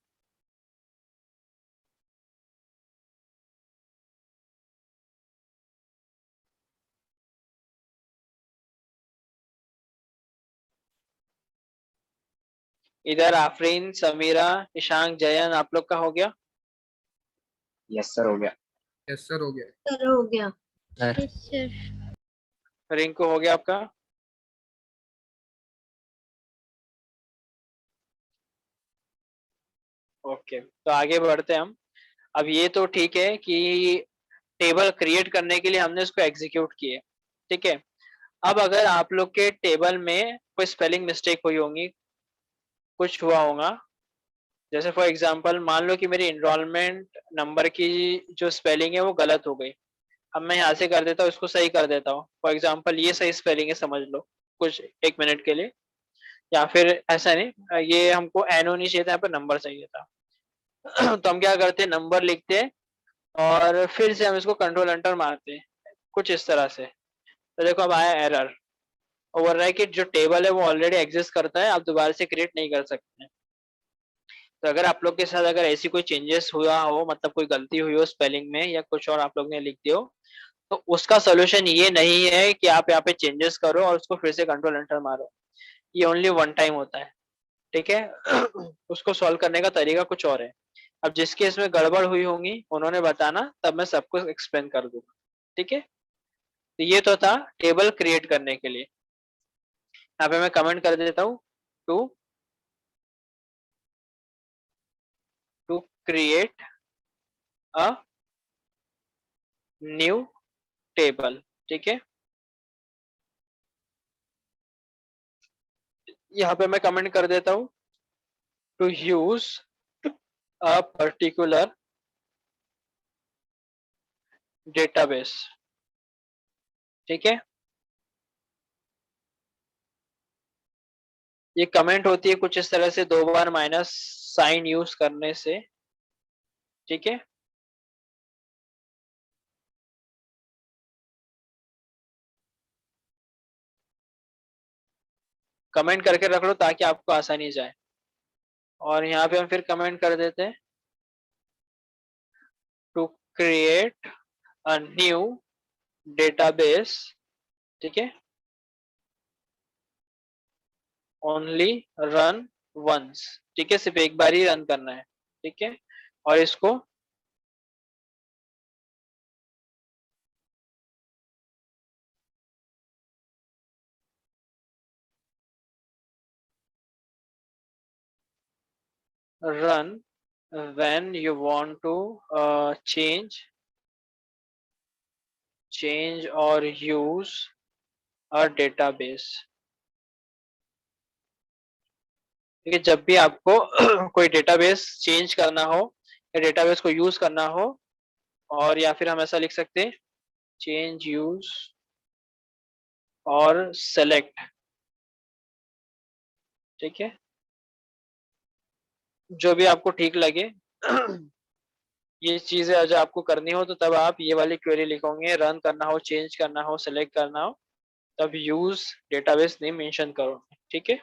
इधर आफरीन, समीरा, ईशांक, जयन, आप लोग का हो गया? यस सर हो गया। यस सर हो गया। सर हो गया। Yes sir. रिंकू हो गया आपका? ओके, तो आगे बढ़ते हैं हम। अब ये तो ठीक है कि टेबल क्रिएट करने के लिए हमने इसको एग्जीक्यूट किए, ठीक है। अब अगर आप लोग के टेबल में कोई स्पेलिंग मिस्टेक हुई होंगी, कुछ हुआ होगा, जैसे फॉर एग्जांपल मान लो कि मेरी इनरोलमेंट नंबर की जो स्पेलिंग है वो गलत हो गई। अब मैं यहाँ से कर देता हूँ, इसको सही कर देता हूँ। फॉर एग्जांपल ये सही स्पेलिंग है समझ लो, कुछ 1 मिनट के लिए, या फिर ऐसा नहीं, ये हमको एनो नहीं चाहिए था, यहाँ पे नंबर चाहिए था। तो हम क्या करते हैं, नंबर लिखते हैं और फिर से हम इसको कंट्रोल एंटर मारते हैं, कुछ इस तरह से। तो देखो अब आया एरर, ओवर रहा है कि जो टेबल है वो ऑलरेडी एग्जिस्ट करता है, आप दोबारा से क्रिएट नहीं कर सकते। तो अगर आप लोग के साथ अगर ऐसी कोई चेंजेस हुआ हो, मतलब कोई गलती हुई हो स्पेलिंग में या कुछ और आप लोग ने लिख दिया हो, तो उसका सोल्यूशन ये नहीं है कि आप यहाँ पे चेंजेस करो और उसको फिर से कंट्रोल एंटर मारो। ये ओनली वन टाइम होता है, ठीक है। उसको सॉल्व करने का तरीका कुछ और है। अब जिसके इसमें गड़बड़ हुई होंगी उन्होंने बताना, तब मैं सबको एक्सप्लेन कर दूंगा। ठीक है, तो ये तो था टेबल क्रिएट करने के लिए। यहाँ पे मैं कमेंट कर देता हूँ to create a new table. ठीक है, यहाँ पे मैं कमेंट कर देता हूँ to use a particular database. ठीक है, ये कमेंट होती है कुछ इस तरह से, 2 बार माइनस साइन यूज करने से। ठीक है, कमेंट करके रख लो ताकि आपको आसानी जाए। और यहाँ पे हम फिर कमेंट कर देते हैं to create a new database. ठीक है, ओनली रन वंस। ठीक है, सिर्फ एक बार ही रन करना है। ठीक है, और इसको run when you want to change or use a database। ठीक है, जब भी आपको कोई डेटाबेस चेंज करना हो या डेटाबेस को यूज करना हो, और या फिर हम ऐसा लिख सकते हैं चेंज यूज और सेलेक्ट। ठीक है, जो भी आपको ठीक लगे ये चीजें अगर आपको करनी हो तो तब आप ये वाली क्वेरी लिखोगे, रन करना हो, चेंज करना हो, सेलेक्ट करना हो, तब यूज डेटाबेस नेम मेंशन करो। ठीक है,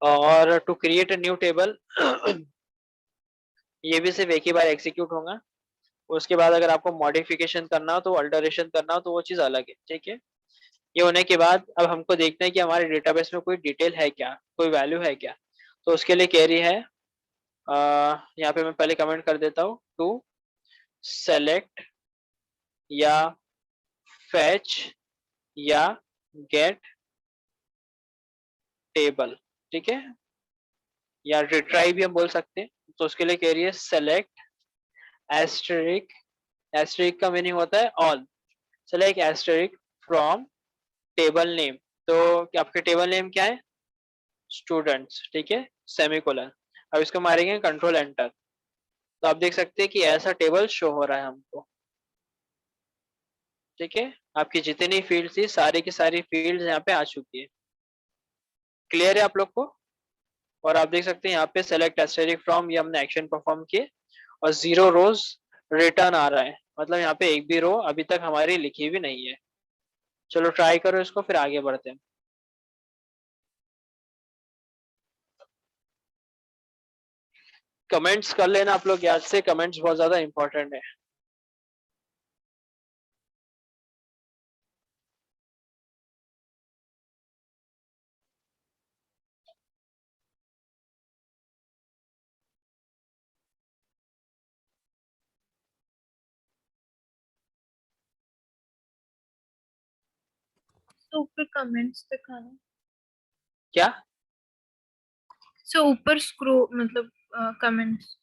और to create a new table ये भी सिर्फ एक ही बार एग्जीक्यूट होगा। उसके बाद अगर आपको मॉडिफिकेशन करना हो तो अल्टरेशन करना हो तो वो चीज अलग है। ठीक है, ये होने के बाद अब हमको देखना है कि हमारे डेटाबेस में कोई डिटेल है क्या, कोई वैल्यू है क्या। तो उसके लिए कह रही है यहाँ पे मैं पहले कमेंट कर देता हूँ टू सेलेक्ट या फेच या गेट टेबल। ठीक है, या रिट्राई भी हम बोल सकते हैं। तो उसके लिए कह रही है सेलेक्ट एस्टेरिक। एस्टेरिक का मीनिंग होता है all. Select asterisk from table name. तो आपके टेबल नेम क्या है, स्टूडेंट्स। ठीक है, सेमीकोलन। अब इसको मारेंगे कंट्रोल एंटर, तो आप देख सकते हैं कि ऐसा टेबल शो हो रहा है हमको। ठीक है, आपकी जितनी फील्ड थी सारी की सारी फील्ड यहाँ पे आ चुकी है। क्लियर है आप लोग को? और आप देख सकते हैं यहाँ पे सेलेक्ट एस्टेरिक फ्रॉम, ये हमने एक्शन परफॉर्म किए, और 0 रोज रिटर्न आ रहा है, मतलब यहाँ पे एक भी रो अभी तक हमारी लिखी भी नहीं है। चलो ट्राई करो इसको, फिर आगे बढ़ते हैं। कमेंट्स कर लेना आप लोग याद से, कमेंट्स बहुत ज्यादा इंपॉर्टेंट है। तो ऊपर कमेंट्स दिखाना। क्या? सो ऊपर स्क्रो मतलब कमेंट्स।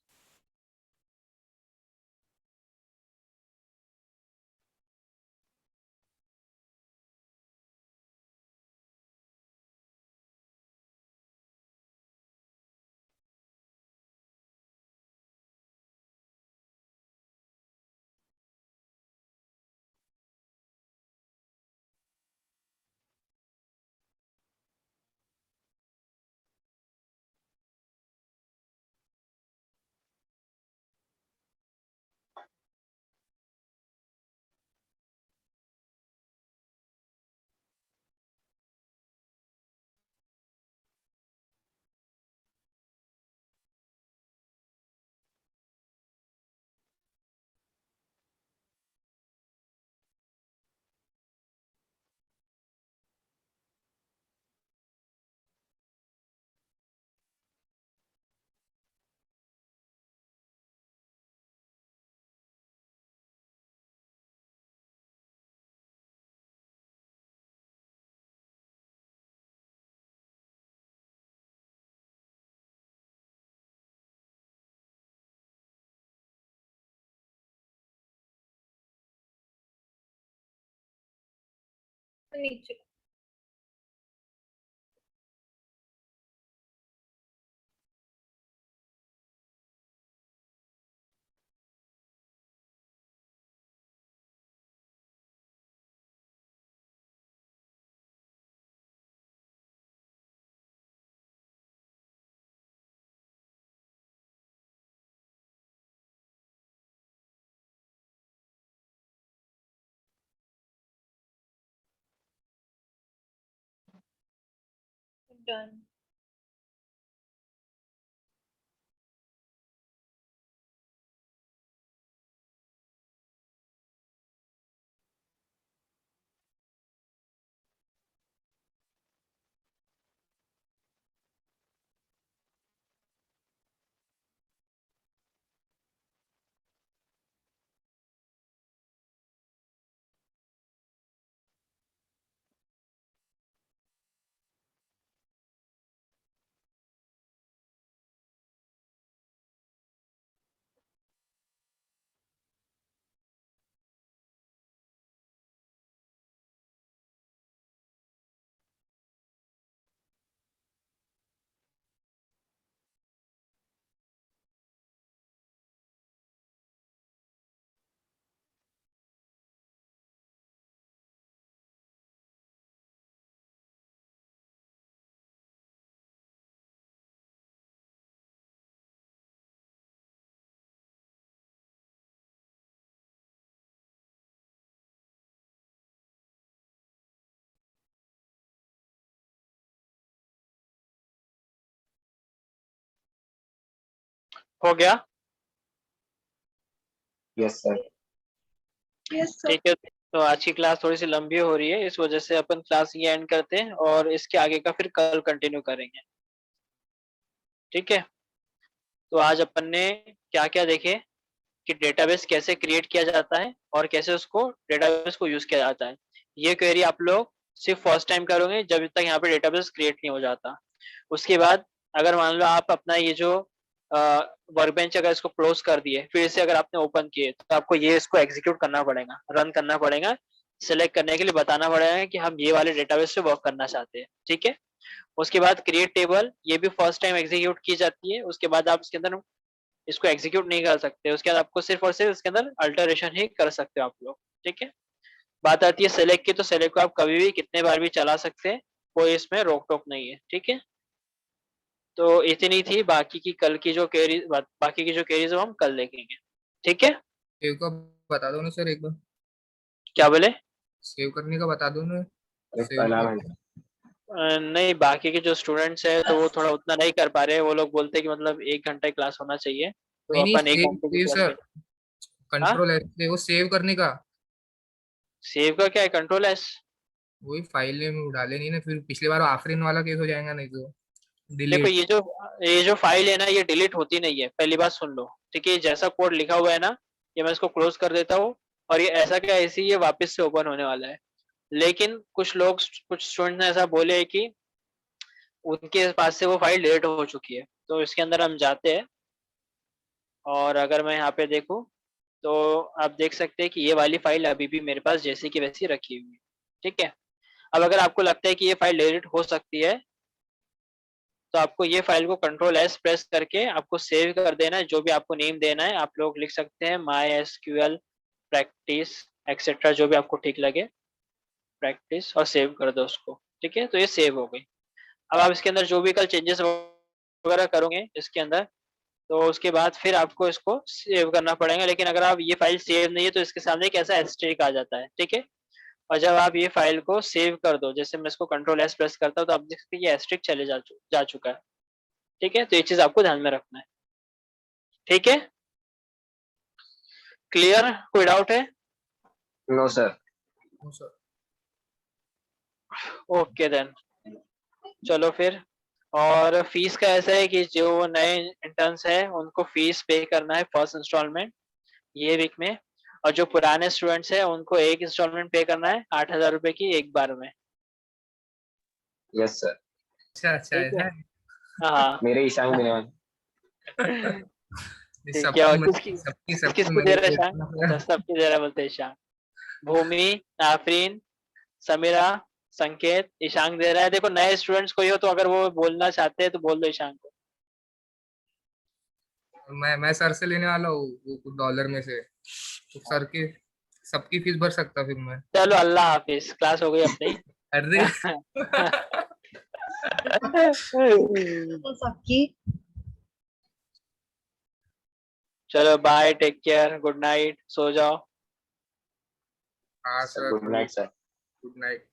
नीचे डन। हो गया? Yes sir. Yes sir. ठीक है, तो आज की क्लास थोड़ी सी लंबी हो रही है, इस वजह से अपन क्लास ये एंड करते हैं और इसके आगे का फिर कल कंटिन्यू करेंगे। ठीक है, तो आज अपन ने क्या क्या देखे कि डेटाबेस कैसे क्रिएट किया जाता है और कैसे उसको डेटाबेस को यूज किया जाता है। ये क्वेरी आप लोग सिर्फ फर्स्ट टाइम करोगे जब तक यहाँ पे डेटाबेस क्रिएट नहीं हो जाता। उसके बाद अगर मान लो आप अपना ये जो वर्कबेंच अगर इसको क्लोज कर दिए, फिर से अगर आपने ओपन किए, तो आपको ये इसको एग्जीक्यूट करना पड़ेगा, रन करना पड़ेगा, सिलेक्ट करने के लिए बताना पड़ेगा कि हम ये वाले डेटाबेस से वर्क करना चाहते हैं। ठीक है, उसके बाद क्रिएट टेबल, ये भी फर्स्ट टाइम एग्जीक्यूट की जाती है। उसके बाद आप इसके अंदर इसको एग्जीक्यूट नहीं कर सकते, उसके बाद आपको सिर्फ और सिर्फ इसके अंदर अल्टरेशन ही कर सकते हो आप लोग। ठीक है, बात आती है सेलेक्ट की, तो सेलेक्ट को आप कभी भी कितने बार भी चला सकते हैं, कोई इसमें रोक टोक नहीं है। ठीक है, तो इतनी थी, बाकी की कल की जो क्वेरी, बाकी की जो क्वेरीज हम कल देखेंगे। ठीक है, सेव का बता दो ना सर एक बार। क्या बोले? सेव करने का बता दो ना। अरे सेव प्रणाम करने है। नहीं, बाकी के जो स्टूडेंट्स हैं तो वो थोड़ा उतना नहीं कर पा रहे हैं, वो लोग बोलते हैं कि मतलब 1 घंटा क्लास होना चाहिए, तो नहीं नहीं, अपन 1 सेव घंटे की सेव क्लास सर, में। हाँ, कंट्रोल एस से वो सेव करने का। सेव का क्या है? Control S. वही फाइल में डाले नहीं ना, फिर पिछली बार आफरीन वाला केस हो जाएगा नहीं तो देखो, डिलीट। ये जो फाइल है ना, ये डिलीट होती नहीं है, पहली बात सुन लो। ठीक है, जैसा कोड लिखा हुआ है ना, ये मैं इसको क्लोज कर देता हूँ, और ये ऐसा क्या ऐसे ही ये वापस से ओपन होने वाला है। लेकिन कुछ लोग, कुछ स्टूडेंट ने ऐसा बोले है कि उनके पास से वो फाइल डिलीट हो चुकी है। तो इसके अंदर हम जाते हैं, और अगर मैं यहाँ पे देखूँ, तो आप देख सकते हैं कि ये वाली फाइल अभी भी मेरे पास जैसी की वैसी रखी हुई है। ठीक है, अब अगर आपको लगता है कि ये फाइल डिलीट हो सकती है, तो आपको ये फाइल को कंट्रोल एस प्रेस करके आपको सेव कर देना है। जो भी आपको नेम देना है आप लोग लिख सकते हैं, माई एसक्यूएल प्रैक्टिस एक्सेट्रा, जो भी आपको ठीक लगे, प्रैक्टिस, और सेव कर दो उसको। ठीक है, तो ये सेव हो गई। अब आप इसके अंदर जो भी कल चेंजेस वगैरह करोगे इसके अंदर, तो उसके बाद फिर आपको इसको सेव करना पड़ेगा। लेकिन अगर आप ये फाइल सेव नहीं है, तो इसके सामने एक ऐसा एस्टेरिक आ जाता है। ठीक है, और जब आप ये फाइल को सेव कर दो, जैसे मैं इसको कंट्रोल एस प्रेस करता हूँ, तो आप देख सकते हैं ये एस्टेरिक चले जा चुका है। ठीक है, तो ये चीज आपको ध्यान में रखना है। ठीक है, क्लियर? कोई डाउट है? No sir. Sir okay then, चलो फिर। और फीस का ऐसा है कि जो नए इंटर्न्स है उनको फीस पे करना है फर्स्ट इंस्टॉलमेंट ये वीक में, और जो पुराने स्टूडेंट्स है उनको एक इंस्टॉलमेंट पे करना है 8,000 रुपए की एक बार में। Yes sir. अच्छा अच्छा ठीक ऐसा है, है। हाँ। मेरे ईशान मिले। ठीक है, और सबकी सबकी सबकी किसको दे रहा है शान? मैंने अच्छा, सबकी दे रहा है बोलते हैं शान। भूमि, आफरीन, समीरा, संकेत ईशांक दे रहा है। देखो नए स्टूडेंट्स कोई हो तो अगर वो बोलना चाहते हैं तो बोल दो ईशांक को। मैं सर से लेने वाला हूँ वो कुछ डॉलर में से, तो सर की सबकी फीस भर सकता फिर मैं। चलो अल्लाह हाफिज, क्लास हो गई अपनी। अरे तो सबकी चलो bye, take care, good night, सो जाओ। हाँ sir, good night sir. Good night.